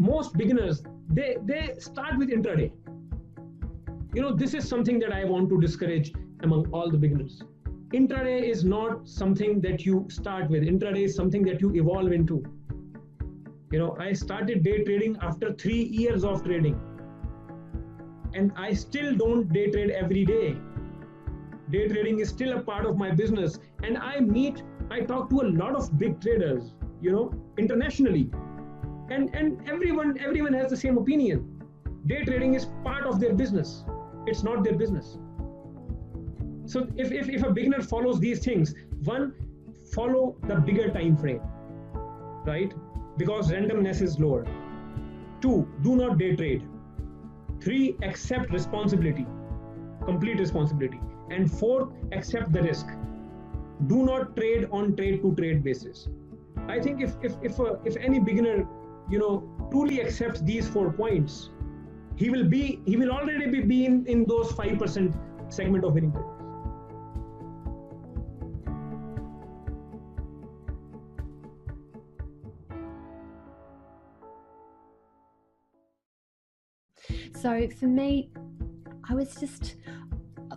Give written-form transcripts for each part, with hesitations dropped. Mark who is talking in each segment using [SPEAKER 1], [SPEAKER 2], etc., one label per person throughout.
[SPEAKER 1] most beginners, they start with intraday. This is something that I want to discourage among all the beginners. Intraday is not something that you start with. Intraday is something that you evolve into. I started day trading after 3 years of trading, and I still don't day trade every day. Day trading is still a part of my business, and I talk to a lot of big traders, internationally, and everyone has the same opinion. Day trading is part of their business. It's not their business. So if a beginner follows these things, one, follow the bigger time frame, right? Because randomness is lower. 2, do not day trade. 3, accept responsibility, complete responsibility. And 4, accept the risk. Do not trade on trade-to-trade basis. I think if any beginner, truly accepts these 4 points, he will already be in those 5% segment of winning traders.
[SPEAKER 2] So for me, I was just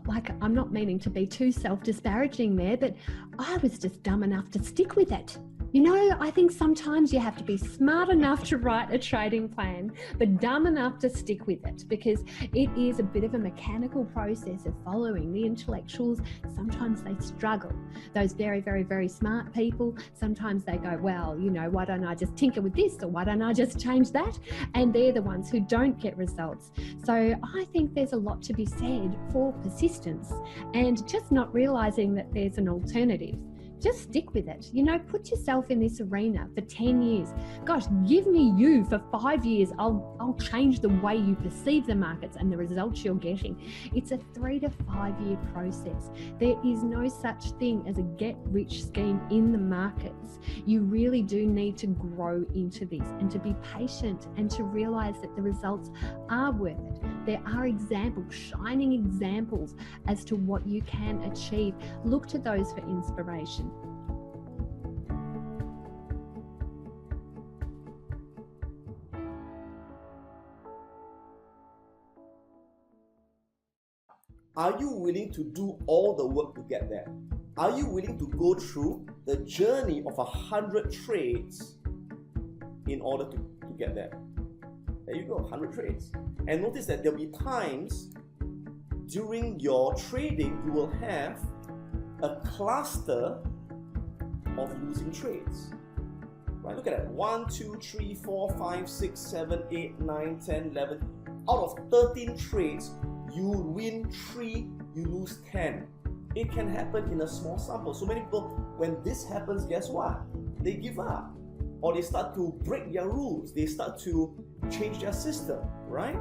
[SPEAKER 2] like, I'm not meaning to be too self-disparaging there, but I was just dumb enough to stick with it. I think sometimes you have to be smart enough to write a trading plan, but dumb enough to stick with it, because it is a bit of a mechanical process of following. The intellectuals, sometimes they struggle. Those very, very, very smart people, sometimes they go, well, why don't I just tinker with this, or why don't I just change that? And they're the ones who don't get results. So I think there's a lot to be said for persistence and just not realizing that there's an alternative. Just stick with it. Put yourself in this arena for 10 years. Gosh, give me you for 5 years. I'll change the way you perceive the markets and the results you're getting. It's a 3 to 5 year process. There is no such thing as a get-rich scheme in the markets. You really do need to grow into this and to be patient and to realize that the results are worth it. There are examples, shining examples as to what you can achieve. Look to those for inspiration.
[SPEAKER 3] Are you willing to do all the work to get there? Are you willing to go through the journey of 100 trades in order to get there? There you go, 100 trades. And notice that there'll be times during your trading you will have a cluster of losing trades. Right? Look at that. 1, 2, 3, 4, 5, 6, 7, 8, 9, 10, 11. Out of 13 trades, you win 3, you lose 10. It can happen in a small sample. So many people, when this happens, guess what? They give up. Or they start to break their rules. They start to change their system, right?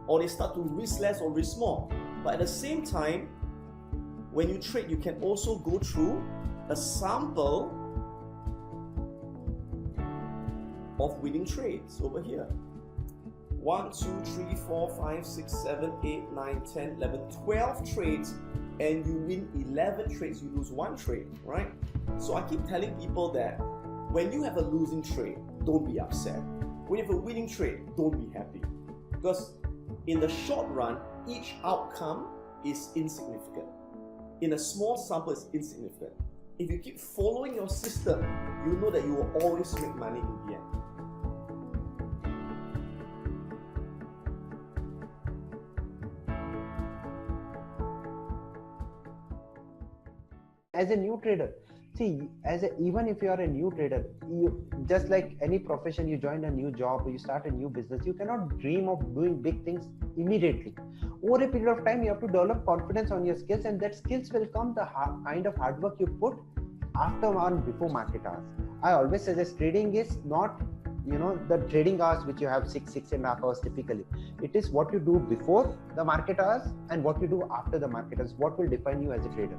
[SPEAKER 3] Or they start to risk less or risk more. But at the same time, when you trade, you can also go through a sample of winning trades over here. 1, 2, 3, 4, 5, 6, 7, 8, 9, 10, 11, 12 trades, and you win 11 trades, you lose 1 trade, right? So I keep telling people that when you have a losing trade, don't be upset. When you have a winning trade, don't be happy. Because in the short run, each outcome is insignificant. In a small sample, it's insignificant. If you keep following your system, you know that you will always make money in the end.
[SPEAKER 4] As a new trader, see, even if you are a new trader, you just like any profession, you join a new job or you start a new business, you cannot dream of doing big things immediately. Over a period of time, you have to develop confidence on your skills, and that skills will come the kind of hard work you put after and before market hours. I always suggest trading is not the trading hours which you have 6.5 hours typically. It is what you do before the market hours and what you do after the market hours, what will define you as a trader.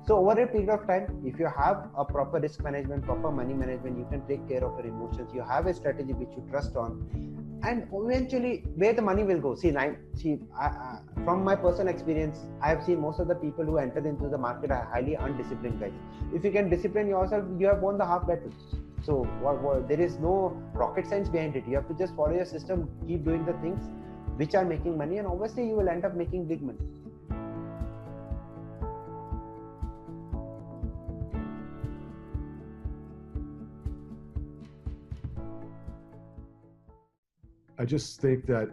[SPEAKER 4] So over a period of time, if you have a proper risk management, proper money management, you can take care of your emotions, you have a strategy which you trust on, and eventually where the money will go. From my personal experience, I have seen most of the people who enter into the market are highly undisciplined guys. If you can discipline yourself, you have won the half battle. So there is no rocket science behind it. You have to just follow your system, keep doing the things which are making money, and obviously you will end up making big money.
[SPEAKER 5] I just think that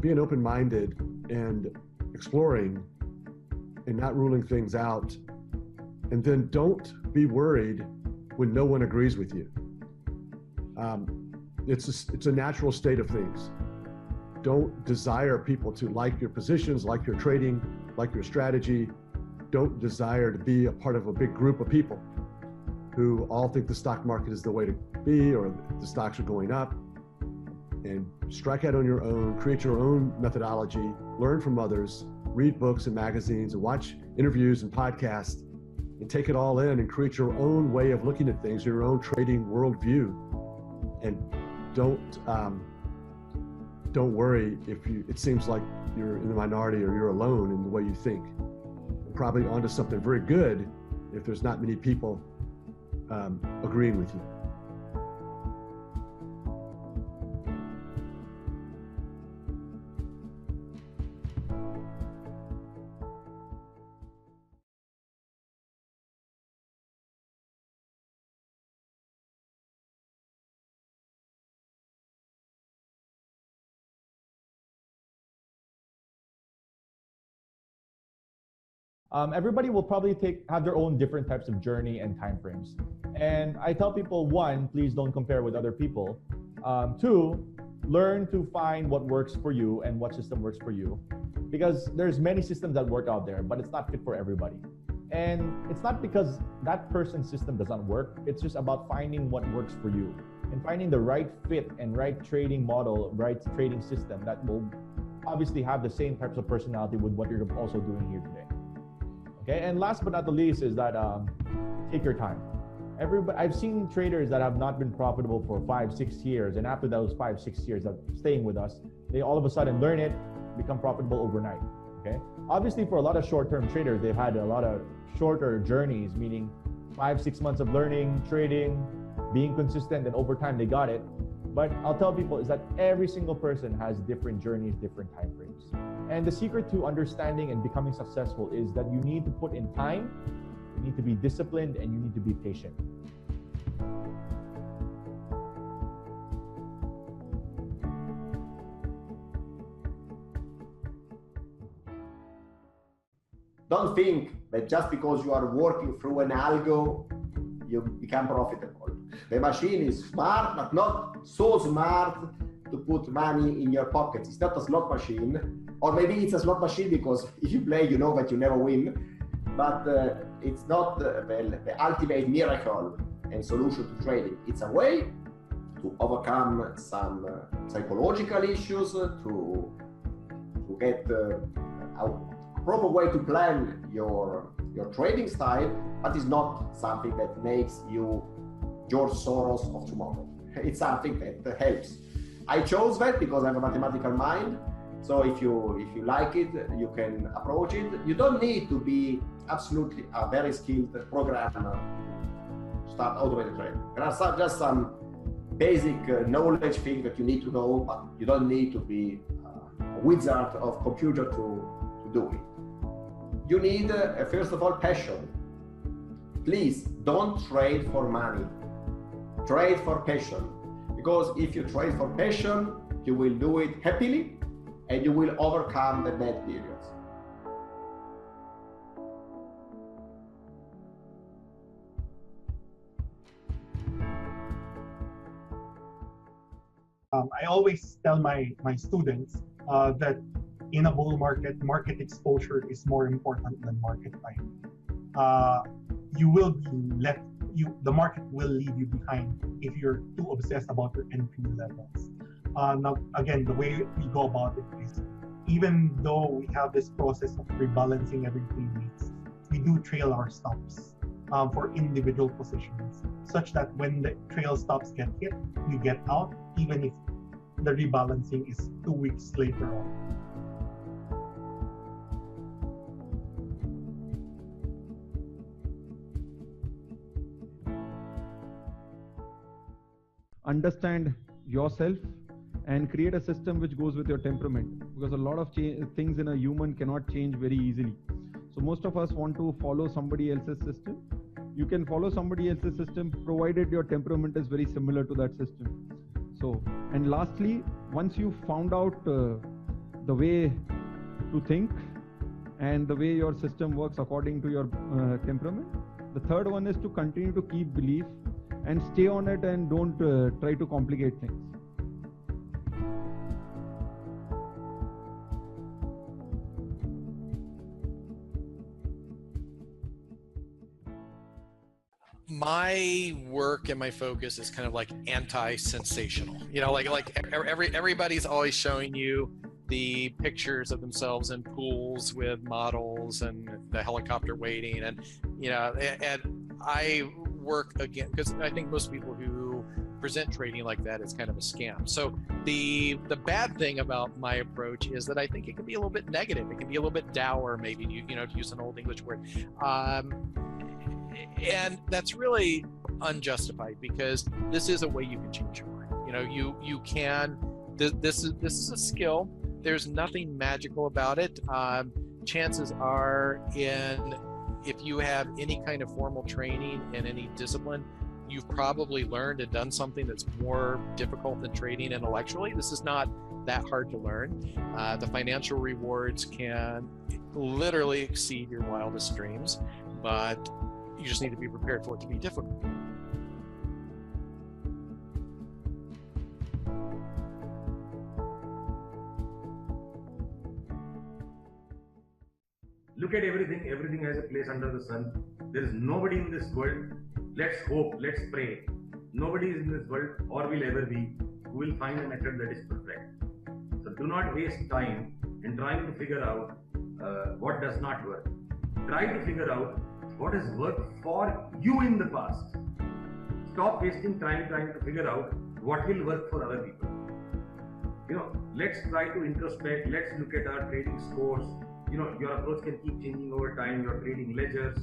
[SPEAKER 5] being open-minded and exploring and not ruling things out, and then don't be worried when no one agrees with you. It's a natural state of things. Don't desire people to like your positions, like your trading, like your strategy. Don't desire to be a part of a big group of people who all think the stock market is the way to be, or the stocks are going up. And strike out on your own, create your own methodology, learn from others, read books and magazines, and watch interviews and podcasts, and take it all in and create your own way of looking at things, your own trading worldview. And don't worry if it seems like you're in the minority or you're alone in the way you think. You're probably onto something very good if there's not many people agreeing with you.
[SPEAKER 6] Everybody will probably have their own different types of journey and time frames. And I tell people, one, please don't compare with other people. Two, learn to find what works for you and what system works for you. Because there's many systems that work out there, but it's not fit for everybody. And it's not because that person's system doesn't work. It's just about finding what works for you and finding the right fit and right trading model, right trading system that will obviously have the same types of personality with what you're also doing here today. Okay, and last but not the least is that take your time. I've seen traders that have not been profitable for 5-6 years, and after those 5-6 years of staying with us, they all of a sudden learn it, become profitable overnight. Okay, obviously for a lot of short-term traders, they've had a lot of shorter journeys, meaning 5-6 months of learning, trading, being consistent, and over time they got it. But I'll tell people is that every single person has different journeys, different time frames. And the secret to understanding and becoming successful is that you need to put in time, you need to be disciplined, and you need to be patient.
[SPEAKER 3] Don't think that just because you are working through an algo, you become profitable. The machine is smart, but not so smart to put money in your pockets. It's not a slot machine, or maybe it's a slot machine because if you play, you know that you never win. But it's not the ultimate miracle and solution to trading. It's a way to overcome some psychological issues, to get a proper way to plan your trading style, but it's not something that makes you George Soros of tomorrow. It's something that helps. I chose that because I have a mathematical mind. So if you like it, you can approach it. You don't need to be absolutely a very skilled programmer to start automated trading. There are just some basic knowledge things that you need to know, but you don't need to be a wizard of computer to do it. You need, first of all, passion. Please don't trade for money. Trade for passion. Because if you trade for passion, you will do it happily and you will overcome the bad periods.
[SPEAKER 7] I always tell my students that in a bull market, market exposure is more important than market time. You will be left, the market will leave you behind if you're too obsessed about your entry levels. Now, again, the way we go about it is, even though we have this process of rebalancing every 3 weeks, we do trail our stops. for individual positions, such that when the trail stops get hit, you get out, even if the rebalancing is 2 weeks later on.
[SPEAKER 6] Understand yourself and create a system which goes with your temperament, because a lot of things in a human cannot change very easily. So most of us want to follow somebody else's system. You can follow somebody else's system provided your temperament is very similar to that system. So, and lastly, once you found out the way to think and the way your system works according to your temperament, the third one is to continue to keep belief and stay on it and don't try to complicate things.
[SPEAKER 8] My work and my focus is kind of like anti-sensational. You know, like everybody's always showing you the pictures of themselves in pools with models and the helicopter waiting, and you know, and I work again because I think most people who present trading like that is kind of a scam. So the bad thing about my approach is that I think it can be a little bit negative. It can be a little bit dour, maybe, you know, to use an old English word. And that's really unjustified, because this is a way you can change your mind. You know, you can. This is a skill. There's nothing magical about it. Chances are, if you have any kind of formal training in any discipline, you've probably learned and done something that's more difficult than trading intellectually. This is not that hard to learn. The financial rewards can literally exceed your wildest dreams, but you just need to be prepared for it to be difficult.
[SPEAKER 9] Look at everything. Everything has a place under the sun. There is nobody in this world. Let's hope, let's pray. Nobody is in this world, or will ever be, who will find a method that is perfect. So do not waste time in trying to figure out what does not work. Try to figure out what has worked for you in the past. Stop wasting time trying to figure out what will work for other people. You know, let's try to introspect. Let's look at our trading scores. You know, your approach can keep changing over time, your trading ledgers,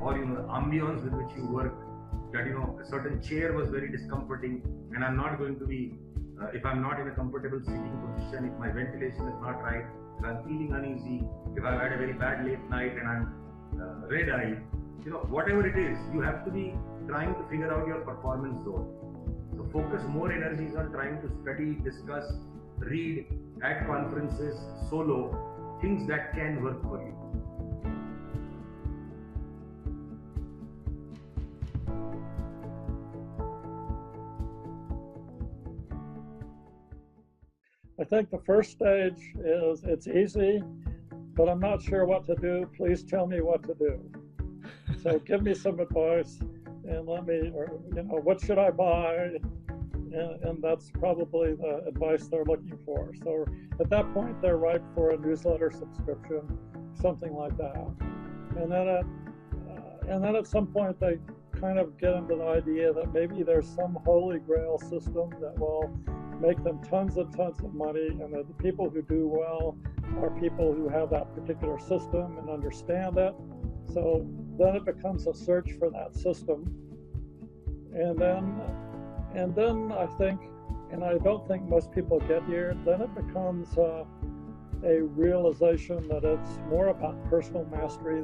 [SPEAKER 9] or you know, the ambience with which you work. That, you know, a certain chair was very discomforting, and I'm not going to be, if I'm not in a comfortable sitting position, if my ventilation is not right, if I'm feeling uneasy, if I've had a very bad late night and I'm red-eyed, you know, whatever it is, you have to be trying to figure out your performance zone. So focus more energies on trying to study, discuss, read, at conferences, solo, things that can work for you.
[SPEAKER 10] I think the first stage is it's easy, but I'm not sure what to do. Please tell me what to do. So give me some advice and let me, or, you know, what should I buy? And that's probably the advice they're looking for. So at that point, they're ripe for a newsletter subscription, something like that. And then at some point, they kind of get into the idea that maybe there's some holy grail system that will make them tons and tons of money, and that the people who do well are people who have that particular system and understand it. So then it becomes a search for that system. And then I think, and I don't think most people get here, then it becomes a realization that it's more about personal mastery